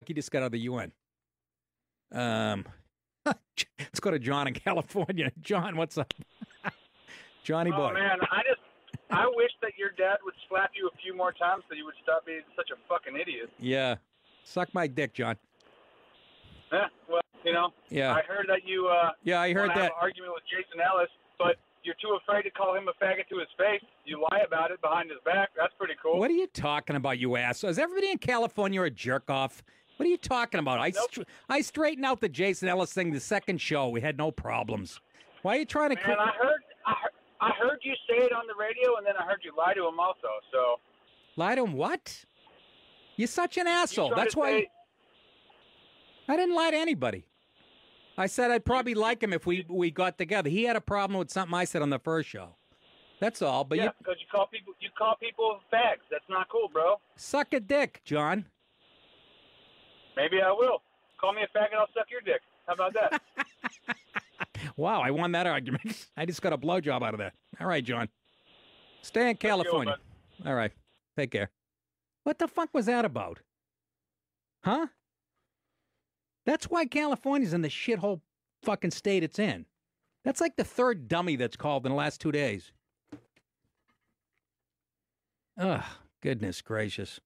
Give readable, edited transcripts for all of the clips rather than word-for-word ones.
He just got out of the UN. Let's go to John in California. John, what's up? Johnny boy. Oh, man, I wish that your dad would slap you a few more times so you would stop being such a fucking idiot. Yeah. Suck my dick, John. Yeah, well, Yeah. I heard that you Yeah, I heard want to have an argument with Jason Ellis, but you're too afraid to call him a faggot to his face. You lie about it behind his back. That's pretty cool. What are you talking about, you asshole? Is everybody in California a jerk-off? What are you talking about? Nope. I straightened out the Jason Ellis thing the second show. We had no problems. Why are you trying to... Man, I heard you say it on the radio, and then I heard you lie to him also, so... Lie to him what? You're such an asshole. That's why... I didn't lie to anybody. I said I'd probably like him if we got together. He had a problem with something I said on the first show. That's all. But yeah, because you call people fags. That's not cool, bro. Suck a dick, John. Maybe I will. Call me a faggot, I'll suck your dick. How about that? Wow, I won that argument. I just got a blowjob out of that. All right, John. Stay in California. All right. Take care. What the fuck was that about? Huh? That's why California's in the shithole fucking state it's in. That's like the third dummy that's called in the last 2 days. Ugh, goodness gracious.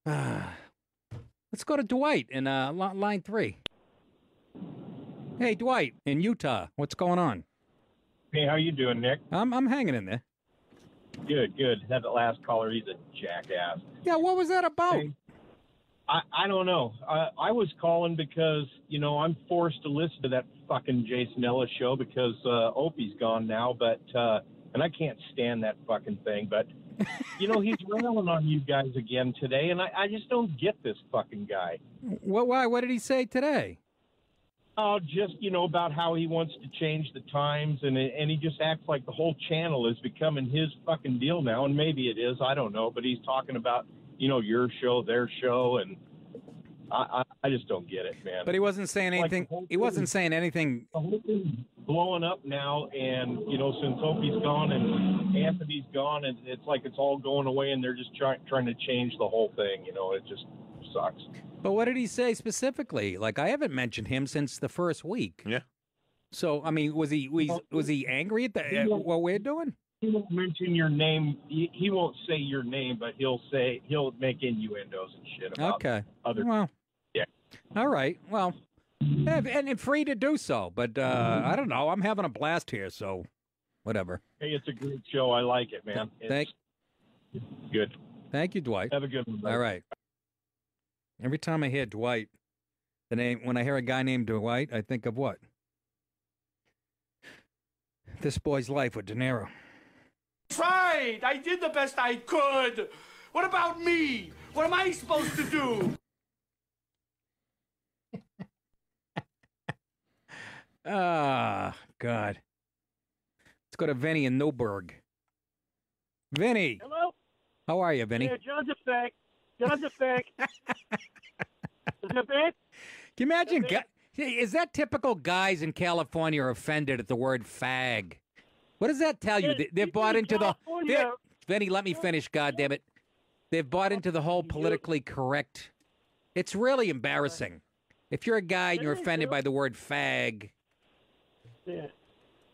Let's go to Dwight in line 3. Hey, Dwight, in Utah. What's going on? Hey, how you doing, Nick? I'm hanging in there. Good. That last caller, he's a jackass. Yeah, what was that about? Hey, I don't know. I was calling because, I'm forced to listen to that fucking Jason Ellis show because Opie's gone now, but and I can't stand that fucking thing, but, he's railing on you guys again today, and I just don't get this fucking guy. Why? What did he say today? Oh, just, about how he wants to change the times, and he just acts like the whole channel is becoming his fucking deal now, and maybe it is, I don't know, but he's talking about, your show, their show, and I just don't get it, man. But he wasn't saying anything. He wasn't saying anything. The whole thing's blowing up now, and, since Opie's gone and Anthony's gone, and it's like it's all going away, and they're just trying to change the whole thing, it just sucks. But what did he say specifically? Like, I haven't mentioned him since the first week. Yeah. So, I mean, was he angry at what we're doing? He won't mention your name. He won't say your name, but he'll make innuendos and shit about other. Well, yeah. All right. Well, and free to do so. But I don't know. I'm having a blast here, so whatever. Hey, it's a great show. I like it, man. Good. Thank you, Dwight. Have a good one. Buddy. All right. Every time I hear Dwight, when I hear a guy named Dwight, I think of what? This Boy's Life with De Niro. Right, I did the best I could. What about me? What am I supposed to do? Ah, God. Let's go to Vinny in Newburgh. Vinny. Hello? How are you, Vinny? Yeah, John's a fag. John's a fag. Is that bad? Can you imagine? Is that typical guys in California are offended at the word fag? What does that tell you? They've bought into the... Vinny, let me finish, goddammit. They've bought into the whole politically correct... It's really embarrassing. If you're a guy and you're offended by the word fag... Yeah.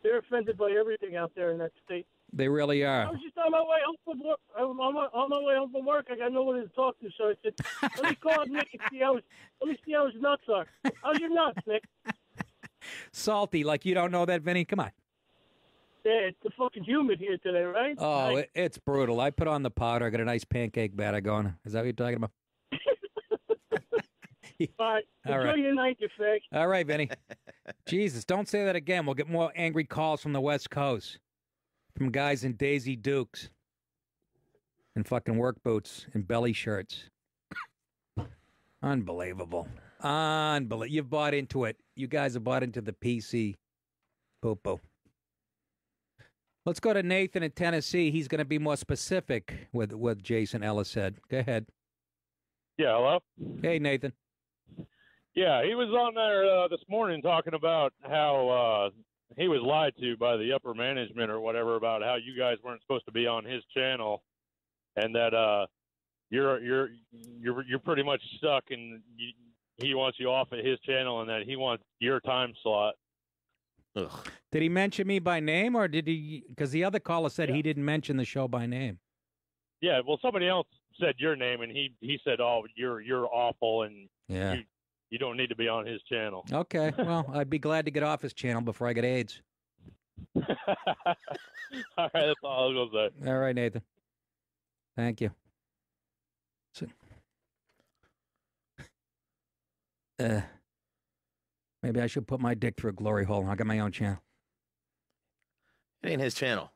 They're offended by everything out there in that state. They really are. I was just on my way home from work. On my way home from work, I got nobody to talk to, so I said, let me call Nick and see how his nuts are. How's your nuts, Nick? Salty, like you don't know that, Vinny? Come on. Yeah, it's fucking humid here today, right? Oh, it's brutal. I put on the powder. I got a nice pancake batter going. Is that what you're talking about? All right. All Enjoy right. your night, you fag. All right, Vinny. Jesus, don't say that again. We'll get more angry calls from the West Coast. From guys in Daisy Dukes. And fucking work boots and belly shirts. Unbelievable. You've bought into it. You guys have bought into the PC. Poo-poo. Let's go to Nathan in Tennessee. He's going to be more specific with what Jason Ellis said. Go ahead. Yeah, hello? Hey, Nathan. Yeah, he was on there this morning talking about how he was lied to by the upper management or whatever about how you guys weren't supposed to be on his channel and that you're pretty much stuck, and he wants you off at his channel, and that he wants your time slot. Ugh. Did he mention me by name, or did he? Because the other caller said he didn't mention the show by name. Yeah, well, somebody else said your name, and he said, "Oh, you're awful, and you don't need to be on his channel." Okay, well, I'd be glad to get off his channel before I get AIDS. All right, that's all I was gonna say. All right, Nathan. Thank you. Maybe I should put my dick through a glory hole and I'll get my own channel. It ain't his channel.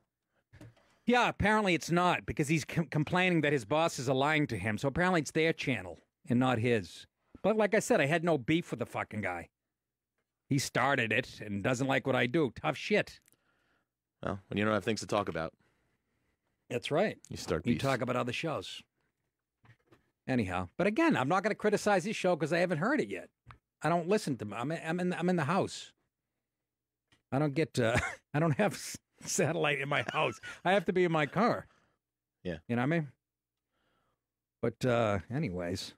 Yeah, apparently it's not, because he's complaining that his bosses are lying to him. So apparently it's their channel and not his. But like I said, I had no beef with the fucking guy. He started it and doesn't like what I do. Tough shit. Well, when you don't have things to talk about. That's right. You start You beefs. talk about other shows. Anyhow, but again, I'm not going to criticize this show because I haven't heard it yet. I don't listen to them. I'm in the house. I don't get. I don't have satellite in my house. I have to be in my car. Yeah. You know what I mean? But anyways.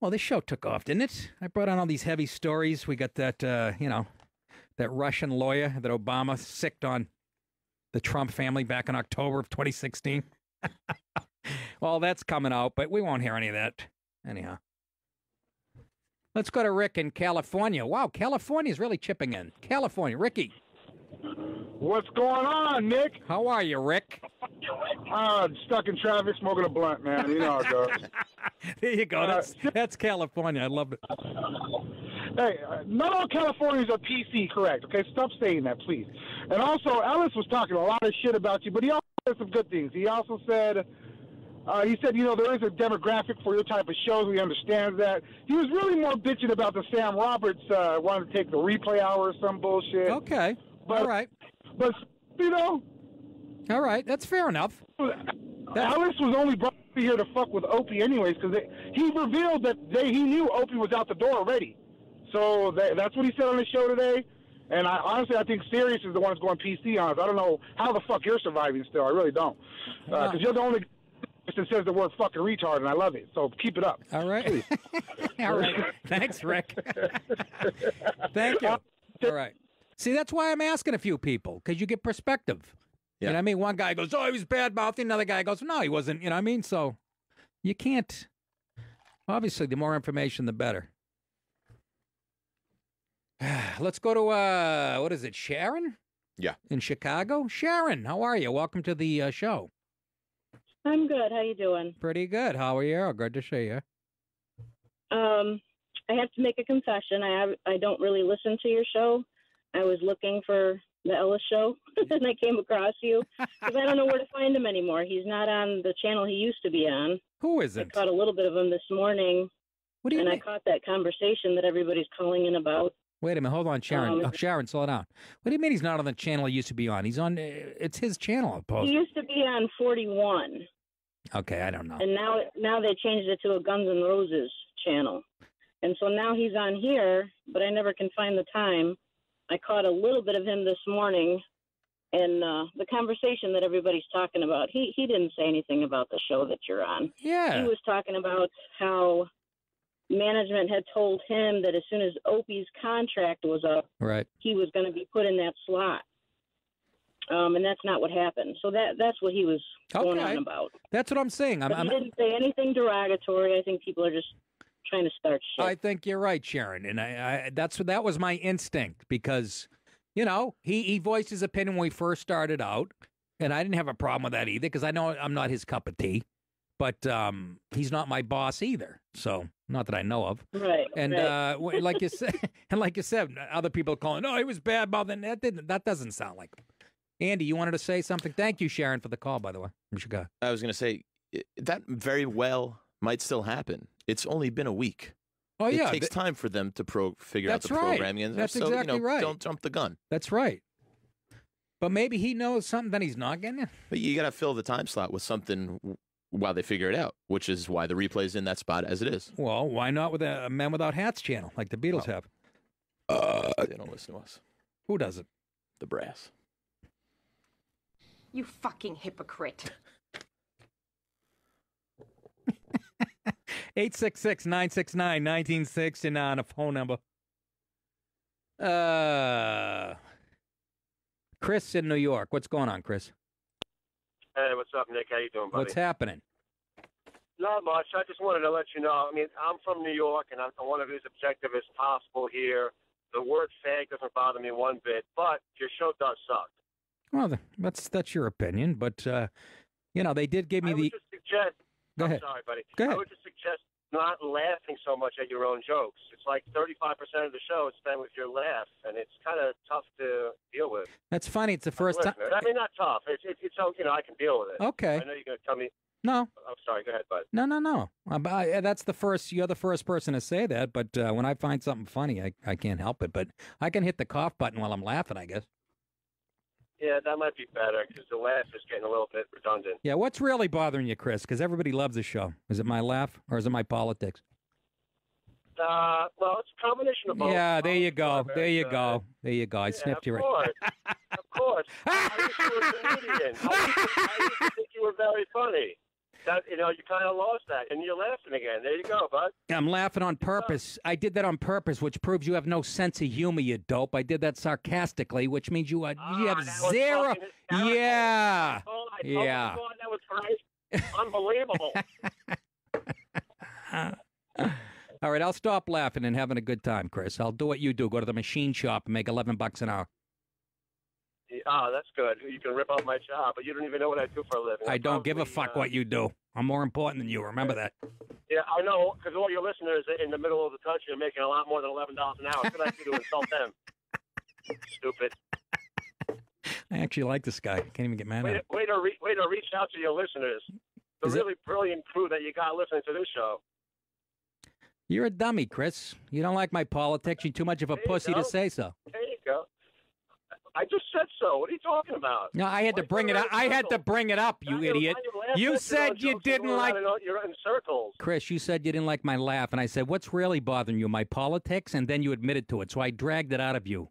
Well, this show took off, didn't it? I brought on all these heavy stories. We got that, that Russian lawyer that Obama sicked on the Trump family back in October of 2016. Well, that's coming out, but we won't hear any of that. Anyhow. Let's go to Rick in California. Wow, California's really chipping in. California. Ricky. What's going on, Nick? How are you, Rick? Stuck in traffic, smoking a blunt, man. You know how it goes. There you go. That's California. I love it. Hey, not all Californians are PC, correct? Okay, stop saying that, please. And also, Ellis was talking a lot of shit about you, but he also said some good things. He also said, there is a demographic for your type of shows. We understand that. He was really more bitching about the Sam Roberts wanting to take the replay hour or some bullshit. Okay. All right. But, all right. That's fair enough. Alice was only brought here to fuck with Opie anyways, because he revealed that he knew Opie was out the door already. So that's what he said on the show today. And I think Sirius is the one that's going PC on us. I don't know how the fuck you're surviving still. I really don't. Because you're the only that says the word fucking retard, and I love it. So keep it up. All right. All right. Thanks, Rick. Thank you. All right. See, that's why I'm asking a few people, because you get perspective. Yeah. You know what I mean? One guy goes, oh, he was bad-mouthing. Another guy goes, no, he wasn't. You know what I mean? So you can't. Obviously, the more information, the better. Let's go to, what is it, Sharon? Yeah. In Chicago? Sharon, how are you? Welcome to the show. I'm good. How you doing? Pretty good. How are you? Good to see you. I have to make a confession. I don't really listen to your show. I was looking for the Ellis show, and I came across you because I don't know where to find him anymore. He's not on the channel he used to be on. Who isn't? I caught a little bit of him this morning. What do you mean? I caught that conversation that everybody's calling in about. Wait a minute. Hold on, Sharon. Sharon, slow down. What do you mean he's not on the channel he used to be on? He's on. It's his channel, I suppose. He used to be on 41. Okay, I don't know. And now they changed it to a Guns N' Roses channel. And so now he's on here, but I never can find the time. I caught a little bit of him this morning, and the conversation that everybody's talking about, he didn't say anything about the show that you're on. Yeah. He was talking about how management had told him that as soon as Opie's contract was up, right, he was going to be put in that slot. And that's not what happened. So that's what he was going on about. That's what I'm saying. But he didn't say anything derogatory. I think people are just trying to start shit. I think you're right, Sharon, and that was my instinct because, he voiced his opinion when we first started out, and I didn't have a problem with that either because I know I'm not his cup of tea, but he's not my boss either. So not that I know of. Right. And right. like you said, other people calling, oh, he was bad mouthing. That doesn't sound like him. Andy, you wanted to say something? Thank you, Sharon, for the call, by the way, from Chicago. I was going to say that very well might still happen. It's only been a week. Oh, yeah. It takes time for them to figure out the programming. And That's so, exactly right. Don't jump the gun. That's right. But maybe he knows something that he's not getting. But you got to fill the time slot with something while they figure it out, which is why the replay's in that spot as it is. Well, why not with a Men Without Hats channel like the Beatles have? They don't listen to us. Who doesn't? The brass. You fucking hypocrite. 866-969-1969, a phone number. Chris in New York. What's going on, Chris? Hey, what's up, Nick? How you doing, buddy? What's happening? Not much. I just wanted to let you know. I mean, I'm from New York, and I want to be as objective as possible here. The word fag doesn't bother me one bit, but your show does suck. Well, that's your opinion, but they did give me I would just suggest. Go ahead. I'm sorry, buddy. Go ahead. I would just suggest not laughing so much at your own jokes. It's like 35% of the show is spent with your laugh, and it's kind of tough to deal with. That's funny. It's the first time. I mean, not tough. It's I can deal with it. Okay. I know you're going to tell me. No. I'm sorry. Go ahead, bud. No. That's the first. You're the first person to say that. But when I find something funny, I can't help it. But I can hit the cough button while I'm laughing, I guess. Yeah, that might be better because the laugh is getting a little bit redundant. Yeah, what's really bothering you, Chris? Because everybody loves the show. Is it my laugh or is it my politics? Well, it's a combination of both. Yeah, there you go. There you go. There you go. I snipped you right. Of course. I wish you were a comedian. I used to think you were very funny. That, you kind of lost that, and you're laughing again. There you go, bud. I'm laughing on purpose. I did that on purpose, which proves you have no sense of humor, you dope. I did that sarcastically, which means you have zero. Yeah. I told you that was right. Unbelievable. All right, I'll stop laughing and having a good time, Chris. I'll do what you do. Go to the machine shop and make $11 an hour. That's good. You can rip off my job, but you don't even know what I do for a living. I don't give a fuck what you do. I'm more important than you. Remember that. Yeah, I know, because all your listeners in the middle of the country are making a lot more than $11 an hour. It's good idea to insult them. Stupid. I actually like this guy. I can't even get mad at him. Way to reach out to your listeners. The really brilliant crew that you got listening to this show. You're a dummy, Chris. You don't like my politics. You're too much of a pussy to say so. There you go. I just said so. What are you talking about? No, I had to bring it up. I had to bring it up, you idiot. You said you didn't like. You're in circles. Chris, you said you didn't like my laugh, and I said, "What's really bothering you? My politics?" And then you admitted to it, so I dragged it out of you.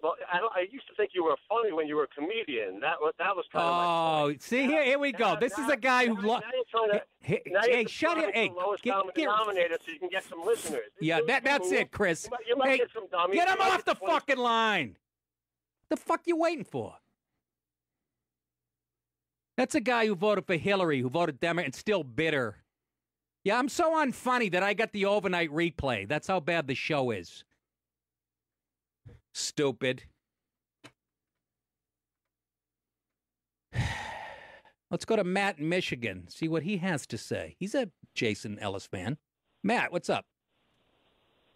Well, I used to think you were funny when you were a comedian. That was kind of. Oh, see here we go. This is a guy who. Now you're trying to. Hey, shut it. Hey, the lowest common denominator so you can get some listeners. Yeah, that's it, Chris. You might get some dummies. Get him off the fucking line. The fuck you waiting for? That's a guy who voted for Hillary, who voted Democrat, and still bitter. Yeah, I'm so unfunny that I got the overnight replay. That's how bad the show is. Stupid. Let's go to Matt in Michigan, see what he has to say. He's a Jason Ellis fan. Matt, what's up?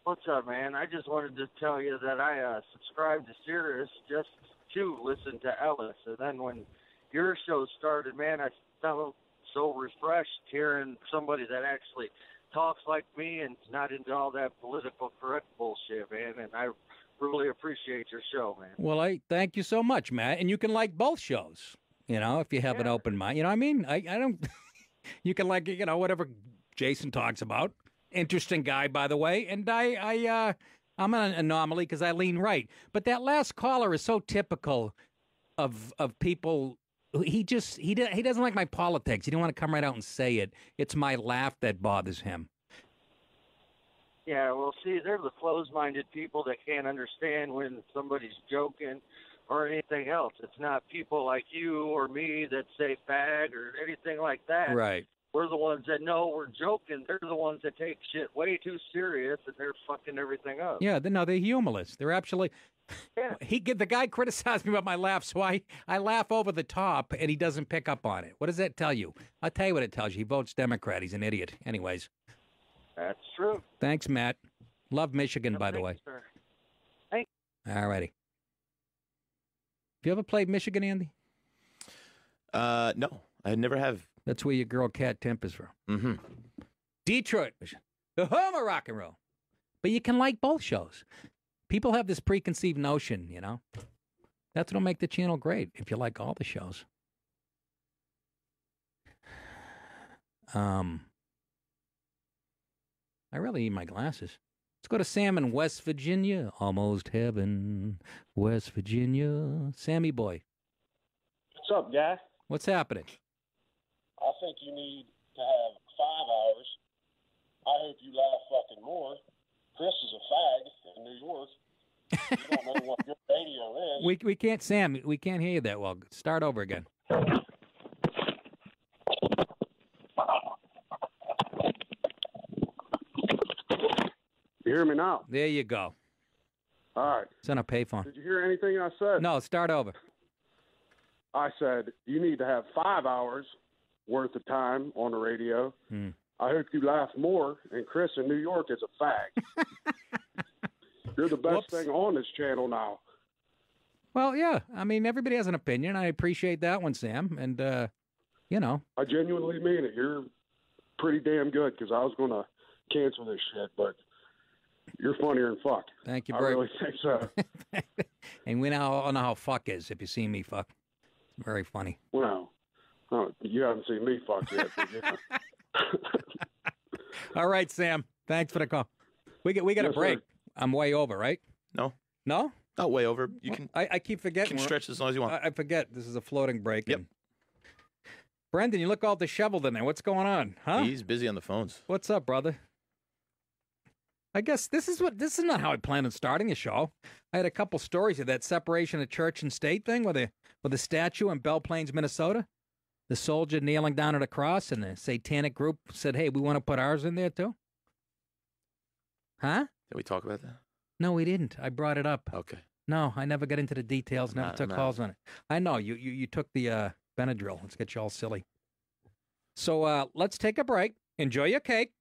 What's up, man? I just wanted to tell you that I subscribed to Sirius just to listen to Ellis. And then when your show started, man, I felt so refreshed hearing somebody that actually talks like me and not into all that political correct bullshit, man. And I really appreciate your show, man. Well, I thank you so much, Matt. And you can like both shows, if you have an open mind. You know what I mean? I don't, you can like, whatever Jason talks about. Interesting guy, by the way. And I'm an anomaly because I lean right. But that last caller is so typical of people. He doesn't like my politics. He didn't want to come right out and say it. It's my laugh that bothers him. Yeah, well, see, they're the closed-minded people that can't understand when somebody's joking or anything else. It's not people like you or me that say fag or anything like that. Right. We're the ones that know we're joking. They're the ones that take shit way too serious, and they're fucking everything up. Yeah, they're humorless. They're actually... Yeah. The guy criticized me about my laugh, so I laugh over the top, and he doesn't pick up on it. What does that tell you? I'll tell you what it tells you. He votes Democrat. He's an idiot. Anyways. That's true. Thanks, Matt. Love Michigan, by the way. You, sir. Thank you. All righty. Have you ever played Michigan, Andy? No, I never have. That's where your girl Kat Temp is from. Mm-hmm. Detroit, Michigan. The home of rock and roll. But you can like both shows. People have this preconceived notion, That's what'll make the channel great, if you like all the shows. I really need my glasses. Let's go to Sam in West Virginia. Almost heaven, West Virginia. Sammy boy. What's up, guy? What's happening? I think you need to have We can't, Sam. We can't hear you that well. Start over again. You hear me now? There you go. All right. It's on a payphone. Did you hear anything I said? No, start over. I said you need to have 5 hours worth of time on the radio. I hope you laugh more, and Chris in New York is a fag. You're the best thing on this channel now. Well, yeah. I mean, everybody has an opinion. I appreciate that one, Sam. And, you know. I genuinely mean it. You're pretty damn good because I was going to cancel this shit, but you're funnier than fuck. Thank you, I Bert. really think so. And we now know how fuck is if you see me fuck. Very funny. Well, you haven't seen me fuck yet. But yeah. All right, Sam. Thanks for the call. We got a break. Sir. I'm way over, right? No. No? Not way over. You can. I keep forgetting. You can stretch as long as you want. I forget. This is a floating break. Yep. Brendan, you look all disheveled in there. What's going on? Huh? He's busy on the phones. What's up, brother? I guess this is not how I planned on starting the show. I had a couple stories of that separation of church and state thing with the statue in Belle Plains, Minnesota. The soldier kneeling down at a cross, and the satanic group said, "Hey, we want to put ours in there too." Huh? Did we talk about that? No, we didn't. I brought it up. Okay. No, I never got into the details. Never took calls on it. I know you took the Benadryl. Let's get you all silly. So let's take a break. Enjoy your cake.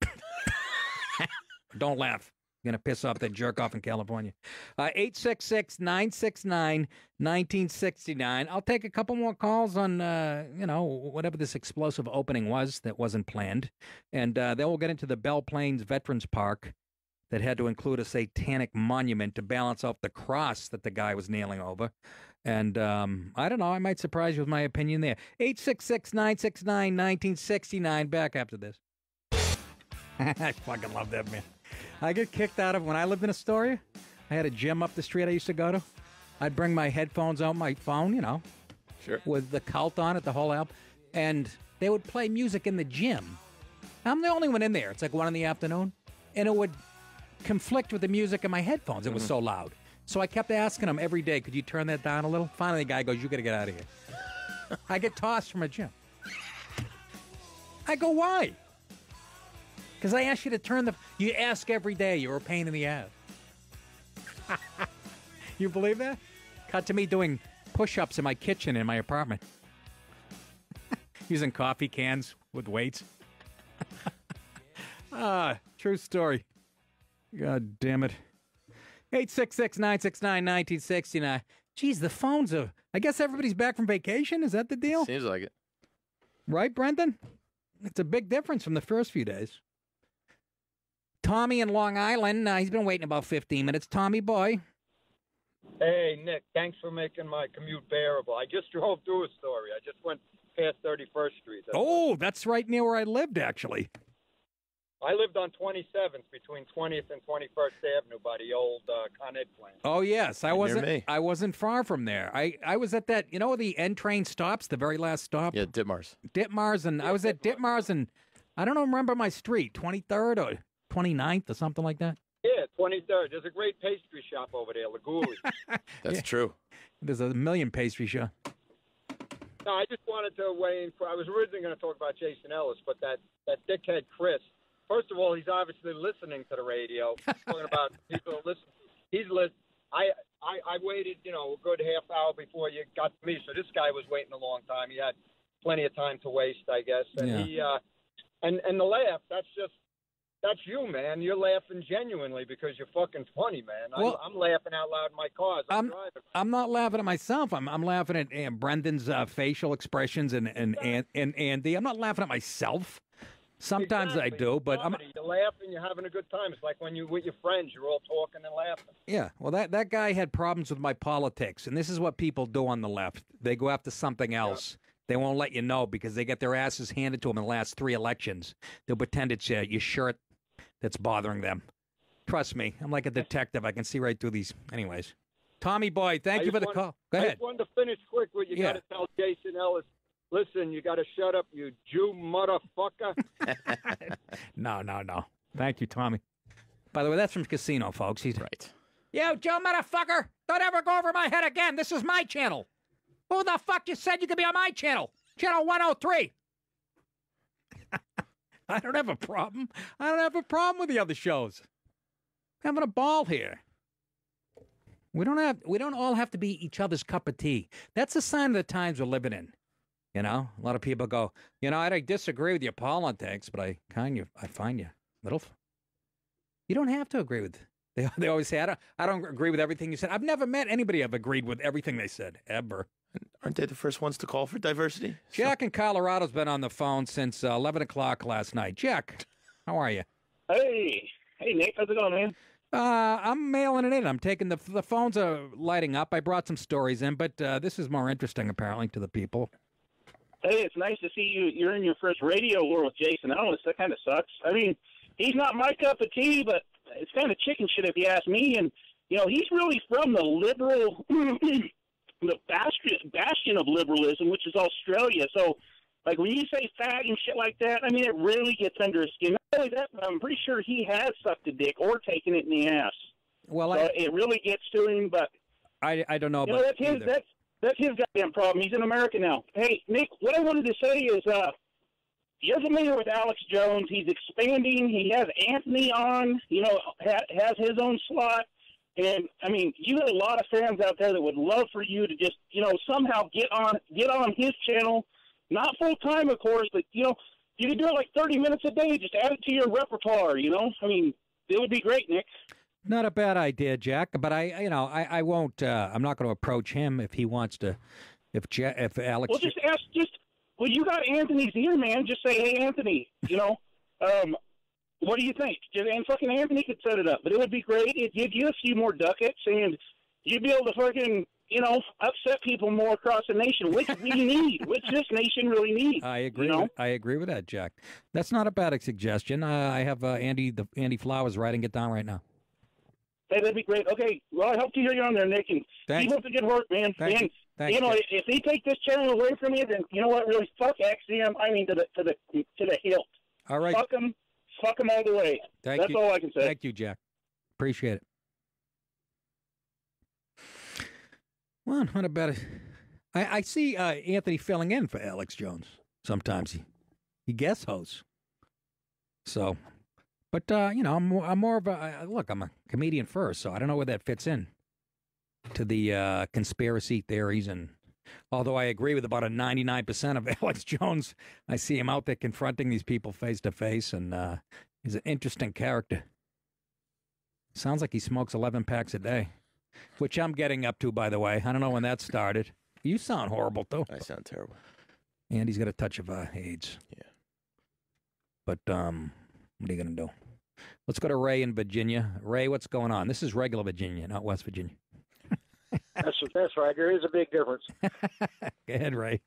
Don't laugh. You're going to piss off that jerk off in California. 866-969-1969. I'll take a couple more calls on, whatever this explosive opening was that wasn't planned. And then we'll get into the Belle Plains Veterans Park that had to include a satanic monument to balance out the cross that the guy was nailing over. And I don't know. I might surprise you with my opinion there. 866-969-1969. Back after this. I fucking love that, man. I get kicked out of when I lived in Astoria. I had a gym up the street I used to go to. I'd bring my headphones out, my phone, sure, with the Cult on it, the whole album, and they would play music in the gym. I'm the only one in there. It's like 1 PM, and it would conflict with the music in my headphones. It was so loud. So I kept asking them every day, could you turn that down a little? Finally, the guy goes, you got to get out of here. I get tossed from a gym. I go, why? Because I asked you to turn you ask every day. You're a pain in the ass. You believe that? Cut to me doing push-ups in my kitchen in my apartment. Using coffee cans with weights. True story. God damn it. 866-969-1969. Geez, the phones are... I guess everybody's back from vacation? Is that the deal? Seems like it. Right, Brendan? It's a big difference from the first few days. Tommy in Long Island, he's been waiting about 15 minutes. Tommy boy. Hey, Nick, thanks for making my commute bearable. I just drove through a story. I just went past 31st Street. That's right near where I lived, actually. I lived on 27th between 20th and 21st Avenue by the old Con Ed plant. Oh, yes. I wasn't far from there. I was at that, where the N train stops, the very last stop? Yeah, Ditmars. And I was at Ditmars, and I don't remember my street, 23rd or 29th or something like that. Yeah, 23rd. There's a great pastry shop over there, Laguli. That's true. There's a million pastry shops. No, I just wanted to weigh in. I was originally going to talk about Jason Ellis, but that dickhead Chris, first of all, he's obviously listening to the radio. Talking about people who listen. He's listening. I waited, a good half hour before you got to me, so this guy was waiting a long time. He had plenty of time to waste, I guess. And he and the laugh, that's you, man. You're laughing genuinely because you're fucking funny, man. Well, I'm laughing out loud in my car as I'm driving. I'm not laughing at myself. I'm laughing at Brendan's facial expressions and Andy. I'm not laughing at myself. Sometimes I do, but you're laughing. You're having a good time. It's like when you're with your friends. You're all talking and laughing. Yeah. Well, that guy had problems with my politics, and this is what people do on the left. They go after something else. Yeah. They won't let you know because they get their asses handed to them in the last 3 elections. They'll pretend it's your shirt that's bothering them. Trust me, I'm like a detective. I can see right through these. Anyways, Tommy boy, thank you for the call. Go ahead. I just wanted to finish quick with you. Got to tell Jason Ellis, listen, you got to shut up, you Jew motherfucker. No. Thank you, Tommy. By the way, that's from Casino, folks. He's right. You Joe motherfucker! Don't ever go over my head again. This is my channel. Who the fuck you said you could be on my channel? Channel 103. I don't have a problem. I don't have a problem with the other shows. I'm having a ball here. We don't all have to be each other's cup of tea. That's a sign of the times we're living in. You know, a lot of people go, I disagree with your politics, but I find you little. You don't have to agree with. They always say, I don't agree with everything you said. I've never met anybody I've agreed with everything they said, ever. Aren't they the first ones to call for diversity? Jack in Colorado's been on the phone since 11 o'clock last night. Jack, how are you? Hey, Nick, how's it going, man? I'm mailing it in. I'm taking the phones are lighting up. I brought some stories in, but this is more interesting, apparently, to the people. Hey, it's nice to see you're in your first radio war with Jason Ellis. That kind of sucks. I mean, he's not my cup of tea, but it's kind of chicken shit if you ask me. And, he's really from the liberal, the bastion of liberalism, which is Australia. So, like, when you say fag and shit like that, I mean, it really gets under his skin. Not only that, but I'm pretty sure he has sucked a dick or taken it in the ass. Well, so it really gets to him, but I don't know about that's his goddamn problem. He's in America now. Hey, Nick, what I wanted to say is, you're familiar with Alex Jones. He's expanding. He has Anthony on, has his own slot. And, I mean, you have a lot of fans out there that would love for you to just, somehow get on his channel. Not full-time, of course, but, you could do it like 30 minutes a day. Just add it to your repertoire, I mean, it would be great, Nick. Not a bad idea, Jack, but I won't, I'm not going to approach him if he wants to, if Alex... Well, just ask, well, you got Anthony's ear, man. Just say, hey, Anthony, what do you think? And fucking Anthony could set it up, but it would be great. It'd give you a few more ducats, and you'd be able to fucking, upset people more across the nation, which we need, which this nation really needs. I agree. I agree with that, Jack. That's not a bad suggestion. I have Andy Flowers writing it down right now. Hey, that'd be great. Okay, well, I hope to hear you on there, Nick, and keep up the good work, man. Thanks. And, Thanks, if they take this channel away from you, then you know what? Really, fuck XM. I mean, to the hilt. All right. Fuck them all the way. That's all I can say. Thank you, Jack. Appreciate it. Well, not a bad. I see Anthony filling in for Alex Jones. Sometimes he guest hosts. So, but I'm more of a look. I'm a comedian first, so I don't know where that fits in to the conspiracy theories. And although I agree with about 99% of Alex Jones, I see him out there confronting these people face to face, and he's an interesting character. Sounds like he smokes 11 packs a day, which I'm getting up to, by the way. I don't know when that started. You sound horrible, too. I sound terrible. And he's got a touch of AIDS. Yeah. But what are you going to do? Let's go to Ray in Virginia. Ray, what's going on? This is regular Virginia, not West Virginia. That's right. There is a big difference. Go ahead, Ray.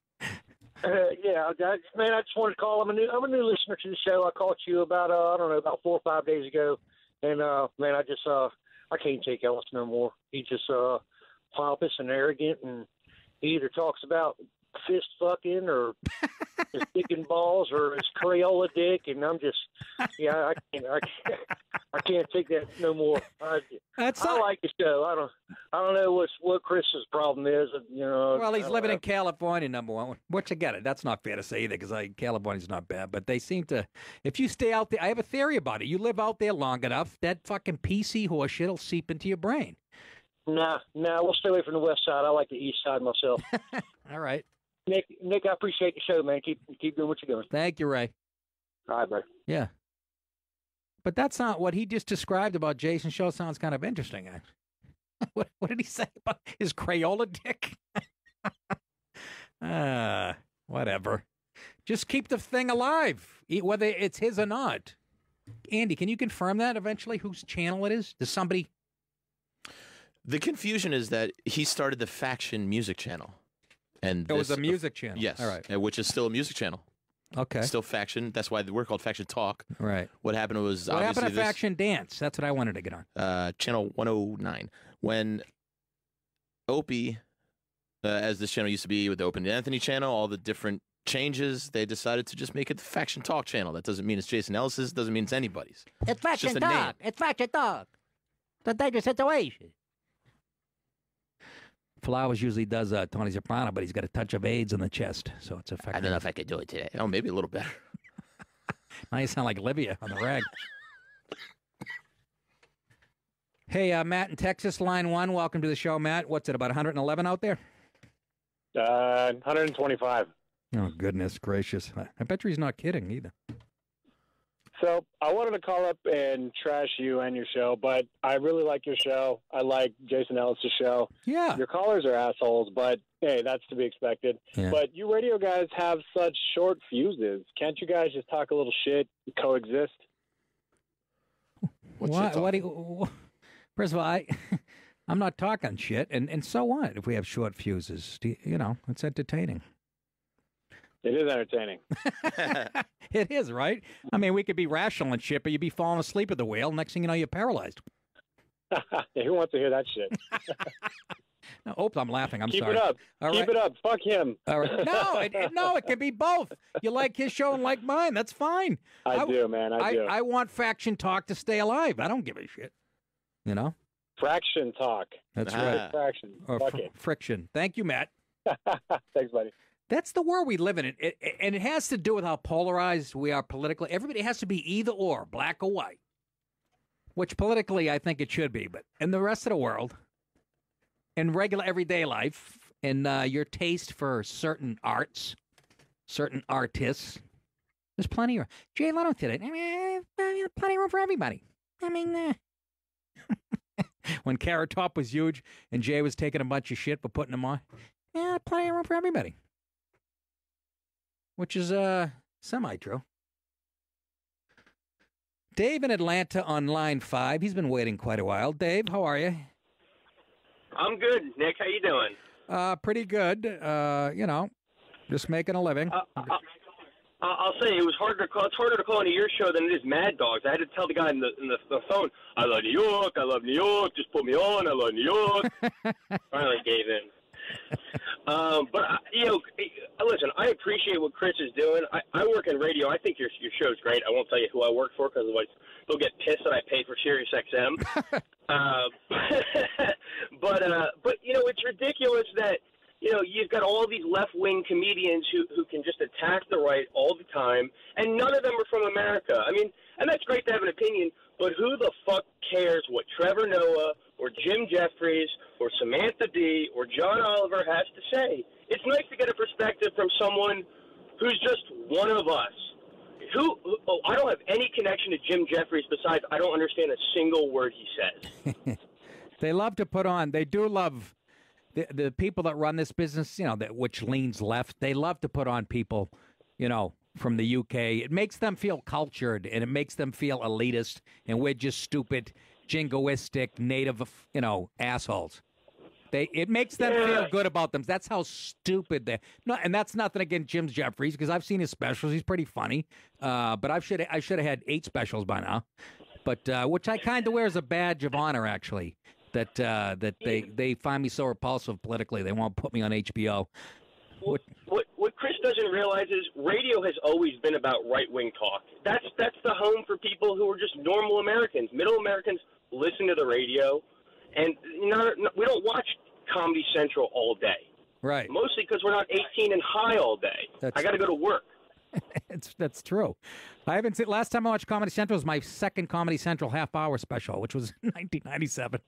Yeah, man, I just wanted to call. I'm a new listener to the show. I called you about about 4 or 5 days ago, and man, I can't take Ellis no more. He just pompous and arrogant, and he either talks about fist fucking or his dick and balls or his Crayola dick, and I'm just, I can't take that no more. I like the show. I don't know what Chris's problem is. Well, he's living in California, number one. Which I get it. That's not fair to say either, because California's not bad. But they seem to, if you stay out there, I have a theory about it. You live out there long enough, that fucking PC horse shit will seep into your brain. Nah, we'll stay away from the west side. I like the east side myself. All right. Nick, I appreciate the show, man. Keep doing what you're doing. Thank you, Ray. All right, bro. Yeah. But that's not what he just described about Jason's show. Sounds kind of interesting. What did he say about his Crayola dick? Whatever. Just keep the thing alive, whether it's his or not. Andy, can you confirm that eventually, whose channel it is? Does somebody... The confusion is that he started the Faction music channel. And it was a music channel. Yes. All right. Which is still a music channel. Okay. Still Faction. That's why we're called Faction Talk. Right. What happened was What happened to Faction Dance? That's what I wanted to get on. Channel 109. When Opie, as this channel used to be with the Open Anthony channel, all the different changes, they decided to just make it the Faction Talk channel. That doesn't mean it's Jason Ellis's. Doesn't mean it's anybody's. It's Faction just a name. Talk. It's Faction Talk. It's a dangerous situation. Flowers usually does Tony Soprano, but he's got a touch of AIDS in the chest, so it's effective. I don't know if I could do it today. Oh, maybe a little better. Now you sound like Livia on the rag. Hey, Matt in Texas, line 1. Welcome to the show, Matt. What's it, about 111 out there? 125. Oh, goodness gracious. I bet you he's not kidding either. So I wanted to call up and trash you and your show, but I really like your show. I like Jason Ellis' show. Yeah. Your callers are assholes, but hey, that's to be expected. Yeah. But you radio guys have such short fuses. Can't you guys just talk a little shit and coexist? What do you, first of all, I'm not talking shit, and so what if we have short fuses? You know, it's entertaining. It is entertaining. It is, right? I mean, we could be rational and shit, but you'd be falling asleep at the wheel. Next thing you know, you're paralyzed. Who wants to hear that shit? Oops, I'm laughing. I'm Keep sorry. Keep it up. All Keep right. it up. Fuck him. All right. No, it can be both. You like his show and like mine. That's fine. I do, man. I do. I want faction talk to stay alive. I don't give a shit. You know? Fraction talk. That's right. Fraction. Or Fuck it. friction. Thank you, Matt. Thanks, buddy. That's the world we live in. And it has to do with how polarized we are politically. Everybody has to be either or, black or white. Which politically I think it should be. But in the rest of the world, in regular everyday life, in your taste for certain arts, certain artists, there's plenty of... Jay Leno did it. I mean, plenty of room for everybody. I mean... When Carrot Top was huge and Jay was taking a bunch of shit but putting them on, yeah, plenty of room for everybody. Which is semi-true. Dave in Atlanta on line 5. He's been waiting quite a while. Dave, how are you? I'm good. Nick, how you doing? Pretty good. You know, just making a living. I'll say it was harder to call. It's harder to call into your show than it is Mad Dogs. I had to tell the guy in the phone, I love New York. I love New York. Just put me on. I love New York. Finally gave in. But you know, listen. I appreciate what Chris is doing. I work in radio. I think your show's great. I won't tell you who I work for because otherwise they'll get pissed that I pay for Sirius XM. But you know, it's ridiculous that. You know, you've got all these left-wing comedians who can just attack the right all the time, and none of them are from America. I mean, and that's great to have an opinion, but who the fuck cares what Trevor Noah or Jim Jeffries or Samantha Bee or John Oliver has to say? It's nice to get a perspective from someone who's just one of us. I don't have any connection to Jim Jeffries besides I don't understand a single word he says. They love to put on, they do love... The people that run this business, you know, which leans left, they love to put on people, you know, from the UK. It makes them feel cultured, and it makes them feel elitist, and we're just stupid, jingoistic, native, you know, assholes. It makes them feel good about them. That's how stupid they're. No, and that's nothing against Jim Jeffries, because I've seen his specials. He's pretty funny. But I should have had 8 specials by now. But which I kind of wear as a badge of honor, actually. That they find me so repulsive politically, they won't put me on HBO. What Chris doesn't realize is radio has always been about right-wing talk. That's the home for people who are just normal Americans. Middle Americans listen to the radio, and we don't watch Comedy Central all day. Right. Mostly because we're not 18 and high all day. I got to go to work. That's true. I haven't seen. Last time I watched Comedy Central was my second Comedy Central half-hour special, which was 1997.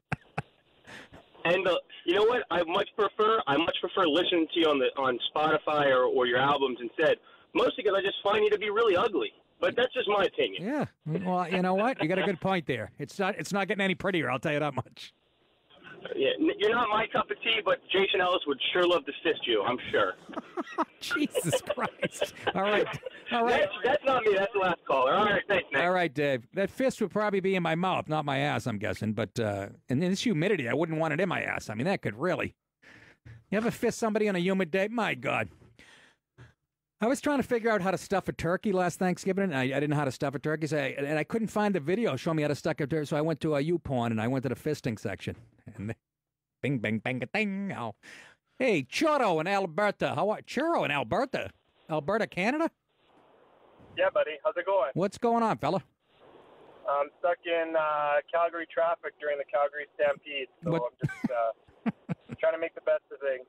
And you know what? I much prefer listening to you on Spotify or your albums instead. Mostly because I just find you to be really ugly. But that's just my opinion. Yeah. Well, you know what? You got a good point there. It's not getting any prettier. I'll tell you that much. Yeah, you're not my cup of tea, but Jason Ellis would sure love to fist you, I'm sure. Jesus Christ. All right. That's not me. That's the last caller. All right, thanks, man. All right, Dave. That fist would probably be in my mouth, not my ass, I'm guessing. But in this humidity, I wouldn't want it in my ass. I mean, that could really... You ever fist somebody on a humid day? My God. I was trying to figure out how to stuff a turkey last Thanksgiving, and I didn't know how to stuff a turkey, and I couldn't find the video showing me how to stuff a turkey, so I went to a YouPorn, and I went to the fisting section. And bing, bang, bang, a ding. Oh. Hey, Churro in Alberta. Churro in Alberta? Alberta, Canada? Yeah, buddy. How's it going? What's going on, fella? I'm stuck in Calgary traffic during the Calgary Stampede, so I'm just trying to make the best of things.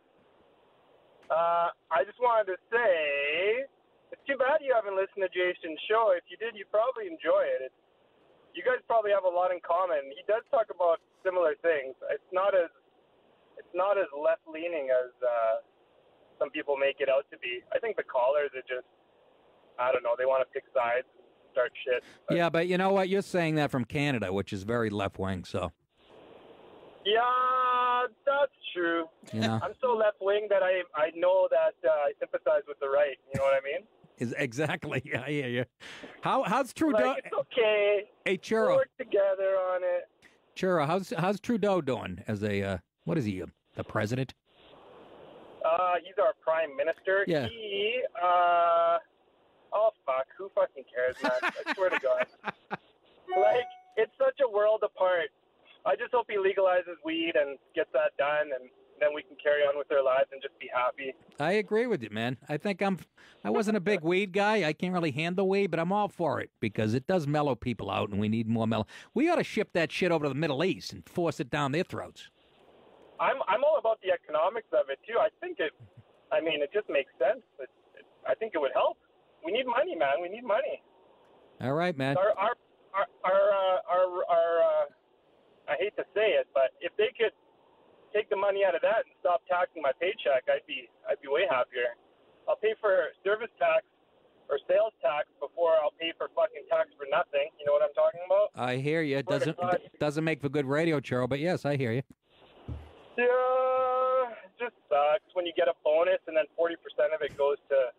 I just wanted to say, it's too bad you haven't listened to Jason's show. If you did, you'd probably enjoy it. You guys probably have a lot in common. He does talk about similar things. It's not as left-leaning as some people make it out to be. I think the callers are just, I don't know, they want to pick sides and start shit. Yeah, but you know what? You're saying that from Canada, which is very left-wing, so. Yeah, that's true. You know? I'm so left-wing that I know that I sympathize with the right. You know what I mean? Exactly. Yeah, I hear you. How's Trudeau? Like, it's okay. Hey, We'll Churro. work together on it. Churro, how's Trudeau doing as a, what is he, the president? He's our prime minister. Yeah. He, oh, fuck. Who fucking cares, man? I swear to God. Like, it's such a world apart. I just hope he legalizes weed and gets that done, and then we can carry on with our lives and just be happy. I agree with you, man. I wasn't a big weed guy. I can't really handle weed, but I'm all for it because it does mellow people out, and we need more mellow. We ought to ship that shit over to the Middle East and force it down their throats. I'm all about the economics of it too. I think it just makes sense. I think it would help. We need money, man. We need money. All right, man. Our I hate to say it, but if they could take the money out of that and stop taxing my paycheck, I'd be way happier. I'll pay for service tax or sales tax before I'll pay for fucking tax for nothing. You know what I'm talking about? I hear you. It doesn't make for good radio, Churro, but yes, I hear you. Yeah, it just sucks when you get a bonus and then 40% of it goes to,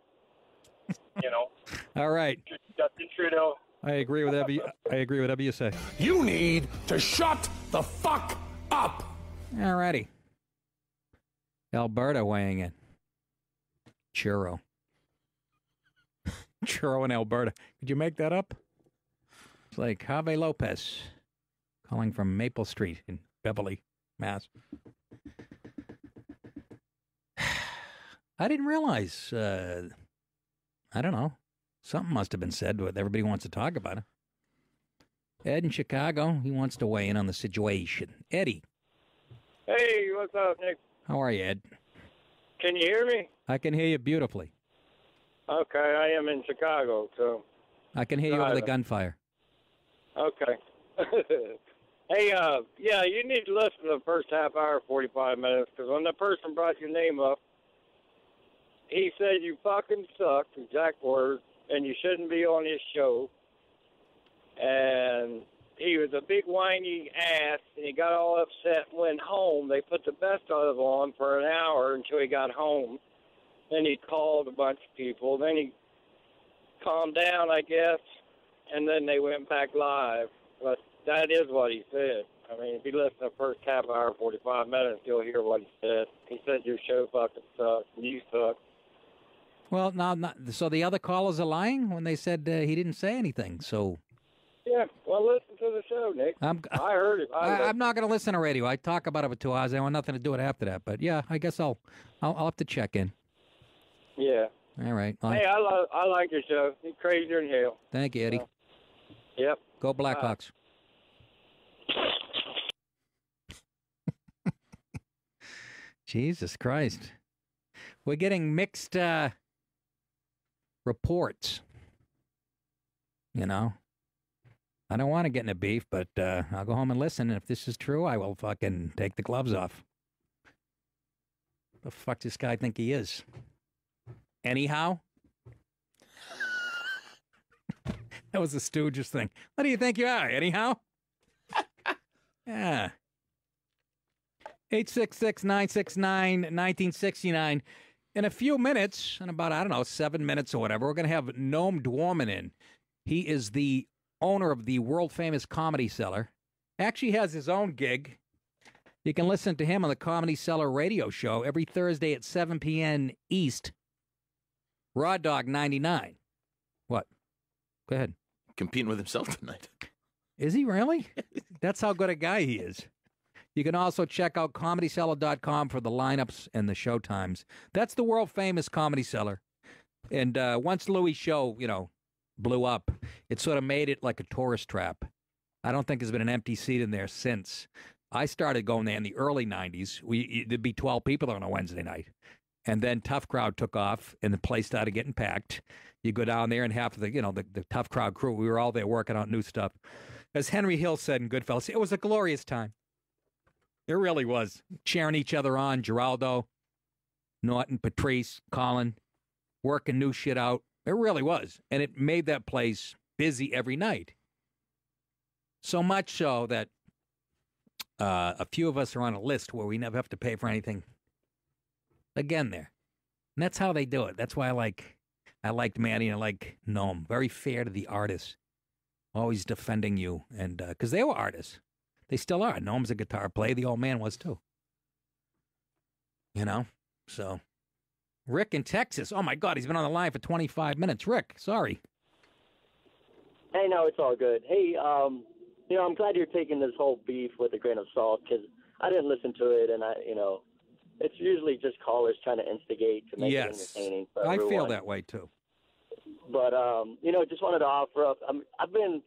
you know. All right. Justin Trudeau. I agree with whatever you say. You need to shut the fuck up. All righty. Alberta weighing in. Churro. Churro in Alberta. Could you make that up? It's like Javi Lopez calling from Maple Street in Beverly, Mass. I didn't realize, I don't know, something must have been said, but everybody wants to talk about it. Ed in Chicago, he wants to weigh in on the situation. Eddie. Hey, what's up, Nick? How are you, Ed? Can you hear me? I can hear you beautifully. Okay, I am in Chicago, so. I can hear you over the gunfire. Okay. Hey, yeah, you need to listen to the first half hour, 45 minutes, because when the person brought your name up, he said you fucking suck, exact words, and you shouldn't be on his show. And he was a big whiny ass, and he got all upset and went home. They put the best of on for an hour until he got home. Then he called a bunch of people. Then he calmed down, I guess, and then they went back live. But that is what he said. I mean, if you listen to the first half hour, 45 minutes, you'll hear what he said. He said your show fucking sucks, and you suck. Well, so the other callers are lying when they said he didn't say anything, so... Yeah, well, listen to the show, Nick. I heard it. I'm not going to listen to radio. I talk about it for 2 hours. I want nothing to do with it after that. But, yeah, I guess I'll have to check in. Yeah. All right. Hey, I like your show. You're crazier than hell. Thank you, Eddie. Yep. Go Blackhawks. Jesus Christ. We're getting mixed reports. You know? I don't want to get in a beef, but I'll go home and listen. And if this is true, I will fucking take the gloves off. The fuck does this guy think he is? Anyhow? That was the Stooges thing. What do you think you are, anyhow? Yeah. 866-969-1969. In a few minutes, in about, 7 minutes or whatever, we're going to have Noam Dworman in. He is the owner of the world-famous Comedy Cellar. Actually has his own gig. You can listen to him on the Comedy Cellar radio show every Thursday at 7 p.m. East. Raw Dog 99. What? Go ahead. Competing with himself tonight. Is he really? That's how good a guy he is. You can also check out ComedyCellar.com for the lineups and the show times. That's the world-famous Comedy Cellar. And once Louis' show, blew up, it sort of made it like a tourist trap. I don't think there's been an empty seat in there since. I started going there in the early 90s. There'd be 12 people on a Wednesday night. And then Tough Crowd took off, and the place started getting packed. You go down there, and half of the Tough Crowd crew, we were all there working on new stuff. As Henry Hill said in Goodfellas, it was a glorious time. It really was. Cheering each other on, Geraldo, Norton, Patrice, Colin, working new shit out. It really was. And it made that place busy every night. So much so that a few of us are on a list where we never have to pay for anything again there. And that's how they do it. That's why I liked Manny and I like Noam. Very fair to the artists. Always defending you. And because they were artists. They still are. Noam's a guitar player. The old man was too. You know? So, Rick in Texas. Oh, my God. He's been on the line for 25 minutes. Rick, sorry. Hey, no, it's all good. Hey, I'm glad you're taking this whole beef with a grain of salt because I didn't listen to it, and it's usually just callers trying to instigate to make it entertaining for everyone. I feel that way too. But just wanted to offer up. I've been,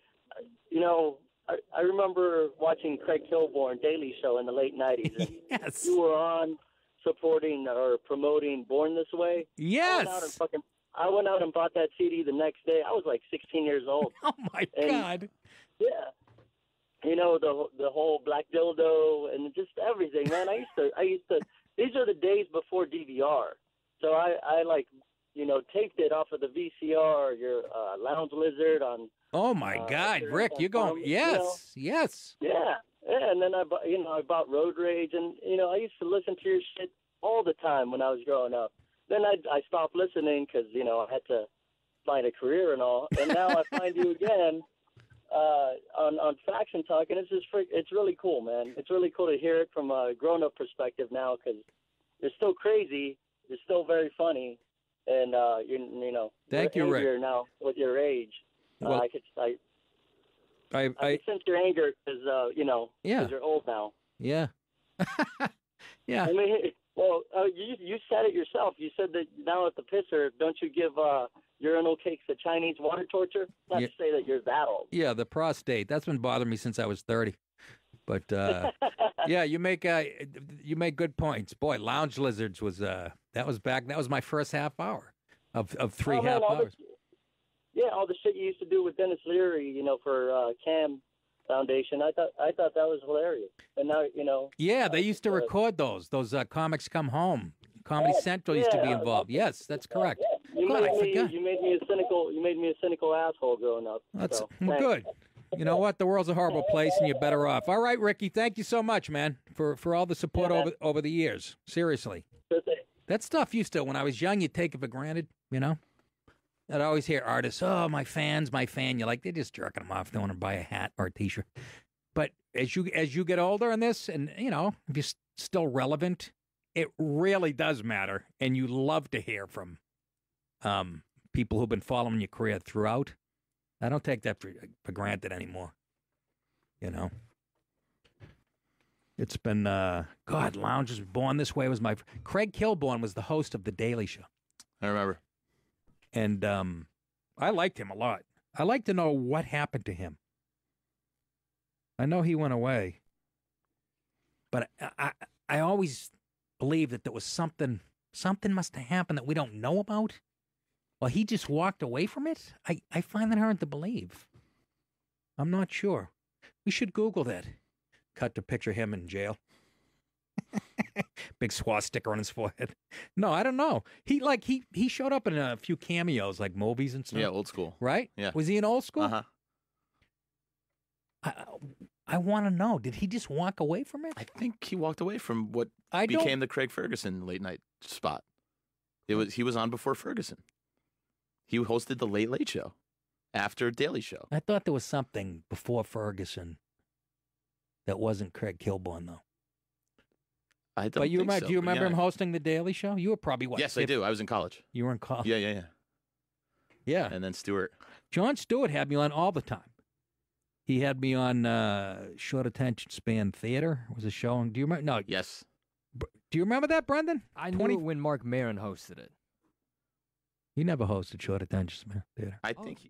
I remember watching Craig Kilborn Daily Show in the late '90s. And yes. You were on supporting or promoting Born This Way. Yes. I went out and bought that CD the next day. I was like 16 years old. Oh my God. Yeah. The whole black dildo and just everything, man. I used to, these are the days before DVR. So I taped it off of the VCR, your Lounge Lizard on. Oh my God, Rick, you're going, yes. Yeah. And then I bought Road Rage and, I used to listen to your shit all the time when I was growing up. Then I stopped listening because, I had to find a career and all. And now I find you again. On Faction Talk, and it's really cool, man. It's really cool to hear it from a grown-up perspective now because you're still crazy, you're still very funny, and Thank you, Rick. Rick. Now with your age, well, I could sense your anger because because you're old now. Yeah. Yeah. I mean, well, you said it yourself. You said that now at the pisser, don't you give urinal cakes a Chinese water torture? Not to say that you're that old. Yeah, the prostate. That's been bothering me since I was 30. But yeah, you make good points. Boy, Lounge Lizards was that was my first half hour of three half hours. All the shit you used to do with Dennis Leary, for Cam Foundation. I thought that was hilarious. And now, Yeah, they used to record those Comics Come Home. Comedy Central used to be involved. Yes, that's correct. You made me a cynical asshole growing up. That's so, good. You know what? The world's a horrible place, and you're better off. All right, Ricky, thank you so much, man, for all the support over the years. Seriously. That stuff used to, when I was young, you'd take it for granted, I'd always hear artists, oh, my fan. You're like, they're just jerking them off. They want to buy a hat or a T-shirt. But as you get older in this, and, if you're still relevant, it really does matter. And you love to hear from people who've been following your career throughout. I don't take that for granted anymore. It's been, God, Lounge was Born This Way was Craig Kilborn was the host of The Daily Show. I remember. And I liked him a lot. I like to know what happened to him. I know he went away. But I always believe that there was something must have happened that we don't know about. Well, he just walked away from it? I find that hard to believe. I'm not sure. We should Google that. Cut to picture him in jail. Big swastika on his forehead. No, I don't know. He showed up in a few cameos, like movies and stuff. Yeah, old school. Right? Yeah. Was he in old school? Uh-huh. I want to know. Did he just walk away from it? I think he walked away from what became the Craig Ferguson late night spot. He was on before Ferguson. He hosted the Late Late Show after Daily Show. I thought there was something before Ferguson that wasn't Craig Kilborn, though. I don't think so. Do you remember him hosting the Daily Show? You were probably what? Yes, 50? I do. I was in college. You were in college? Yeah. Yeah. And then Stewart. John Stewart had me on all the time. He had me on Short Attention Span Theater. It was a show. Do you remember? No. Yes. Do you remember that, Brendan? I knew it when Mark Maron hosted it. He never hosted Short Attention Span Theater. I think